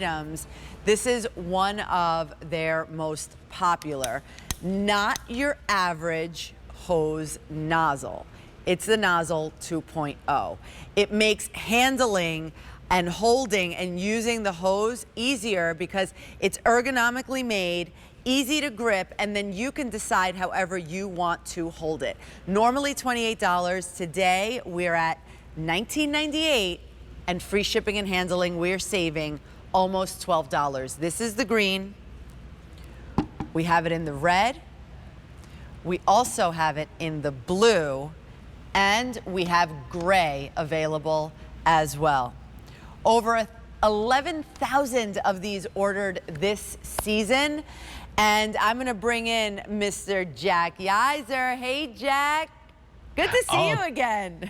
items. This is one of their most popular. Not your average hose nozzle. It's the Nozzle 2.0. It makes handling and holding and using the hose easier because it's ergonomically made, easy to grip, and then you can decide however you want to hold it. Normally $28. Today we're at $19.98, and free shipping and handling, we're saving almost $12. This is the green. We have it in the red. We also have it in the blue, and we have gray available as well. Over 11,000 of these ordered this season, and I'm gonna bring in Mr. Jack Yiser. Hey, Jack. Good to see you again.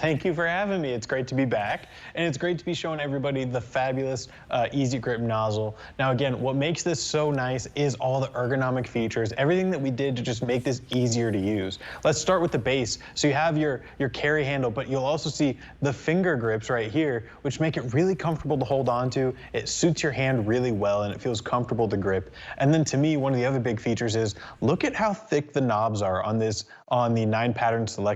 Thank you for having me. It's great to be back. And it's great to be showing everybody the fabulous Easy Grip nozzle. Now again, what makes this so nice is all the ergonomic features, everything that we did to just make this easier to use. Let's start with the base. So you have your carry handle, but you'll also see the finger grips right here, which make it really comfortable to hold on to. It suits your hand really well and it feels comfortable to grip. And then to me, one of the other big features is, look at how thick the knobs are on the 9-pattern selector.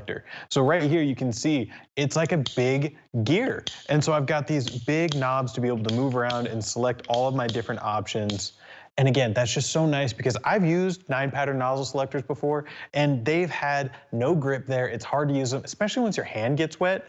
So right here you can see it's like a big gear. And so I've got these big knobs to be able to move around and select all of my different options. And again, that's just so nice because I've used 9-pattern nozzle selectors before and they've had no grip there. It's hard to use them, especially once your hand gets wet.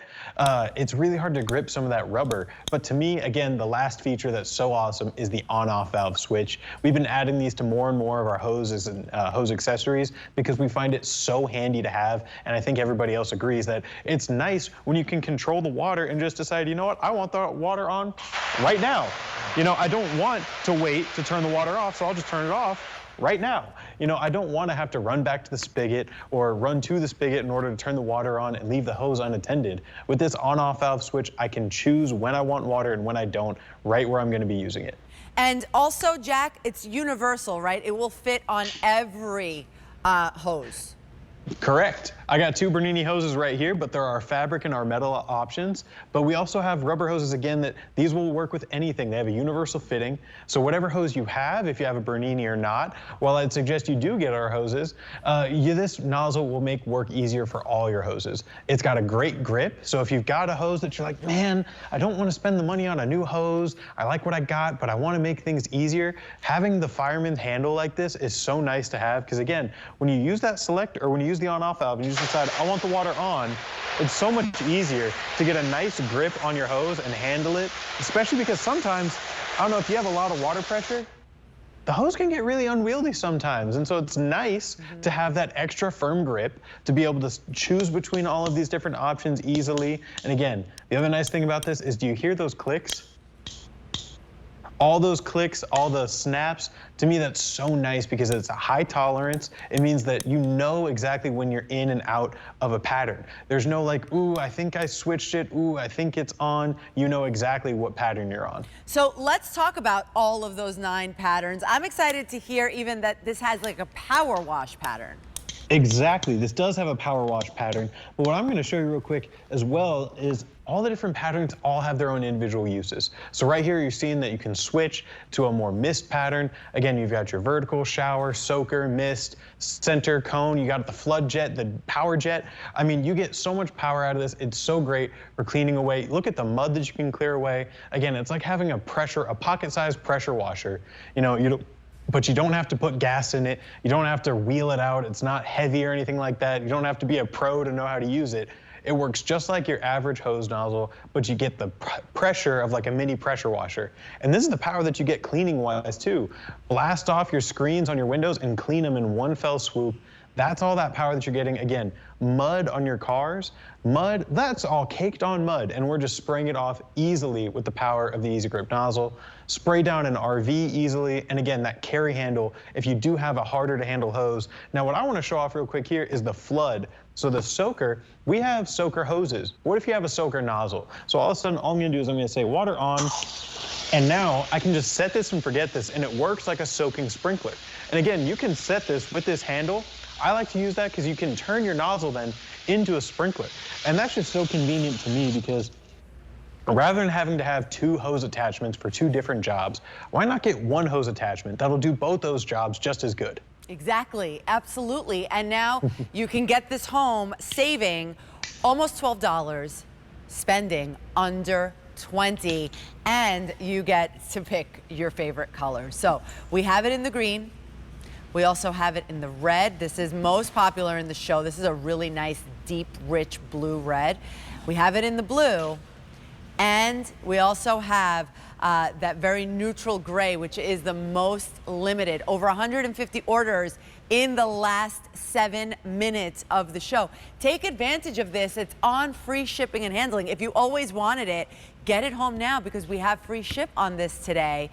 It's really hard to grip some of that rubber. But to me, again, the last feature that's so awesome is the on-off valve switch. We've been adding these to more and more of our hoses and hose accessories because we find it so handy to have. And I think everybody else agrees that it's nice when you can control the water and just decide, you know what, I want the water on right now. You know, I don't want to wait to turn the water off, so I'll just turn it off right now. You know, I don't want to have to run back to the spigot or run to the spigot in order to turn the water on and leave the hose unattended. With this on-off valve switch, I can choose when I want water and when I don't, right where I'm going to be using it. And also, Jack, it's universal, right? It will fit on every hose. Correct. I got 2 Bernini hoses right here, but there are fabric and our metal options. But we also have rubber hoses again that these will work with anything. They have a universal fitting. So whatever hose you have, if you have a Bernini or not, while I'd suggest you do get our hoses, this nozzle will make work easier for all your hoses. It's got a great grip. So if you've got a hose that you're like, man, I don't want to spend the money on a new hose. I like what I got, but I want to make things easier. Having the fireman's handle like this is so nice to have because again, when you use that select or when you use the on-off valve and you just decide, I want the water on, it's so much easier to get a nice grip on your hose and handle it, especially because sometimes, I don't know, if you have a lot of water pressure, the hose can get really unwieldy sometimes. And so it's nice to have that extra firm grip to be able to choose between all of these different options easily. And again, the other nice thing about this is, do you hear those clicks? All those clicks, all the snaps, to me that's so nice because it's a high tolerance. It means that you know exactly when you're in and out of a pattern. There's no like, ooh, I think I switched it, ooh, I think it's on. You know exactly what pattern you're on. So let's talk about all of those 9 patterns. I'm excited to hear even that this has like a power wash pattern. Exactly, this does have a power wash pattern, but what I'm gonna show you real quick as well is all the different patterns all have their own individual uses. So right here, you're seeing that you can switch to a more mist pattern. Again, you've got your vertical, shower, soaker, mist, center, cone. You got the flood jet, the power jet. I mean, you get so much power out of this. It's so great for cleaning away. Look at the mud that you can clear away. Again, it's like having a pocket-sized pressure washer. You know, but you don't have to put gas in it. You don't have to wheel it out. It's not heavy or anything like that. You don't have to be a pro to know how to use it. It works just like your average hose nozzle, but you get the pressure of like a mini pressure washer. And this is the power that you get cleaning wise too. Blast off your screens on your windows and clean them in one fell swoop. That's all that power that you're getting. Again, mud on your cars, mud, that's all caked on mud, and we're just spraying it off easily with the power of the Easy Grip nozzle. Spray down an RV easily, and again, that carry handle, if you do have a harder to handle hose. Now, what I want to show off real quick here is the flood. So the soaker, we have soaker hoses. What if you have a soaker nozzle? So all of a sudden, all I'm gonna do is I'm gonna say water on, and now I can just set this and forget this, and it works like a soaking sprinkler. And again, you can set this with this handle. I like to use that because you can turn your nozzle then into a sprinkler. And that's just so convenient to me because Rather than having to have 2 hose attachments for 2 different jobs, why not get 1 hose attachment that'll do both those jobs just as good? Exactly, absolutely. And now you can get this home saving almost $12, spending under $20, and you get to pick your favorite color. So we have it in the green. We also have it in the red. This is most popular in the show. This is a really nice, deep, rich blue red. We have it in the blue, and we also have that very neutral gray, which is the most limited. Over 150 orders in the last 7 minutes of the show. Take advantage of this. It's on free shipping and handling. If you always wanted it, get it home now because we have free ship on this today.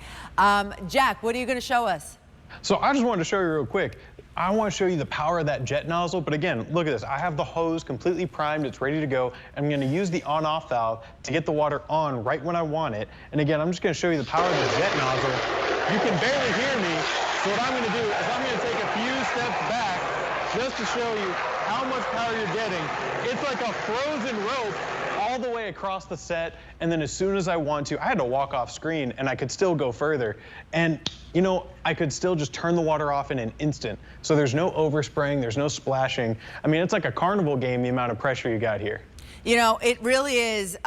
Jack, what are you going to show us? So I just wanted to show you real quick. I want to show you the power of that jet nozzle, but again, look at this. I have the hose completely primed, it's ready to go. I'm going to use the on-off valve to get the water on right when I want it. And again, I'm just going to show you the power of the jet nozzle. You can barely hear me, so what I'm going to do is I'm going to take a few steps back just to show you how much power you're getting. It's like a frozen rope all the way across the set, and then as soon as I want to, I had to walk off screen and I could still go further. And you know, I could still just turn the water off in an instant. So there's no overspraying, there's no splashing. I mean, it's like a carnival game, the amount of pressure you got here. You know, it really is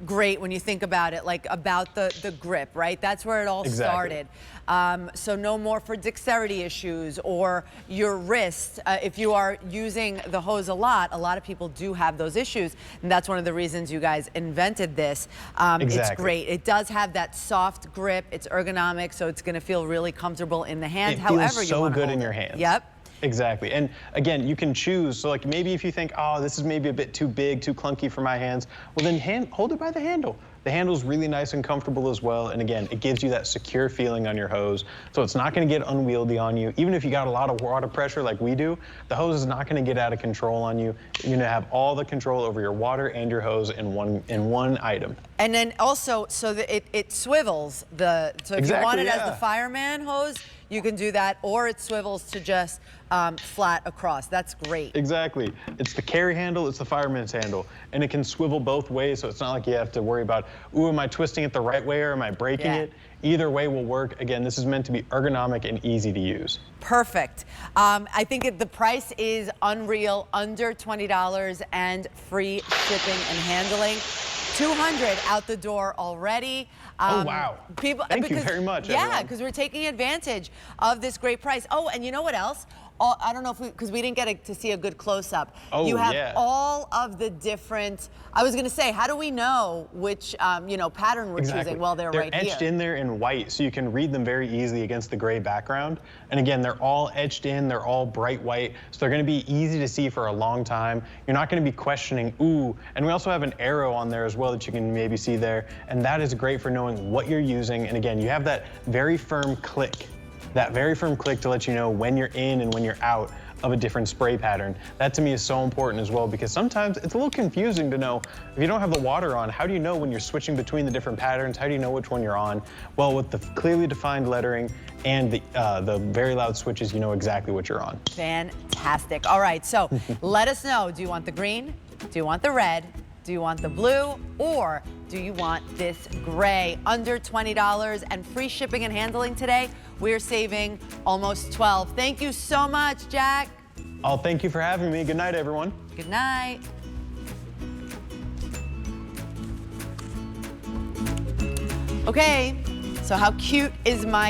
great when you think about it, like about the grip, right? That's where it all started. So no more for dexterity issues or your wrist. If you are using the hose a lot of people do have those issues. And that's one of the reasons you guys invented this. It's great. It does have that soft grip. It's ergonomic, so it's going to feel really comfortable in the hand. It feels so good in your hands. Yep. Exactly. And again, you can choose. So like maybe if you think, oh, this is maybe a bit too big, too clunky for my hands, well then hold it by the handle. The handle's really nice and comfortable as well. And again, it gives you that secure feeling on your hose. So it's not going to get unwieldy on you. Even if you got a lot of water pressure like we do, the hose is not going to get out of control on you. You're going to have all the control over your water and your hose in one item. And then also, so that it swivels. So if you want it as the fireman hose, you can do that, or it swivels to just flat across. That's great. Exactly. It's the carry handle, it's the fireman's handle, and it can swivel both ways, so it's not like you have to worry about, ooh, am I twisting it the right way or am I breaking it? Either way will work. Again, this is meant to be ergonomic and easy to use. Perfect. I think the price is unreal, under $20 and free shipping and handling. 200 out the door already. Oh, wow. Thank you very much, Yeah, because we're taking advantage of this great price. Oh, and you know what else? I don't know if because we didn't get to see a good close-up. Oh, you have all of the different, I was going to say, how do we know which pattern we're choosing? Well, they're right here. They're etched in there in white, so you can read them very easily against the gray background. And again, they're all etched in, they're all bright white, so they're going to be easy to see for a long time. You're not going to be questioning, ooh. And we also have an arrow on there as well that you can maybe see there, and that is great for knowing what you're using. And again, you have that very firm click. That very firm click to let you know when you're in and when you're out of a different spray pattern. That to me is so important as well, because sometimes it's a little confusing to know if you don't have the water on, how do you know when you're switching between the different patterns? How do you know which one you're on? Well, with the clearly defined lettering and the very loud switches, you know exactly what you're on. Fantastic. All right, so let us know, do you want the green? Do you want the red? Do you want the blue, or do you want this gray? Under $20 and free shipping and handling today. We're saving almost $12. Thank you so much, Jack. Oh, thank you for having me. Good night, everyone. Good night. Okay, so how cute is my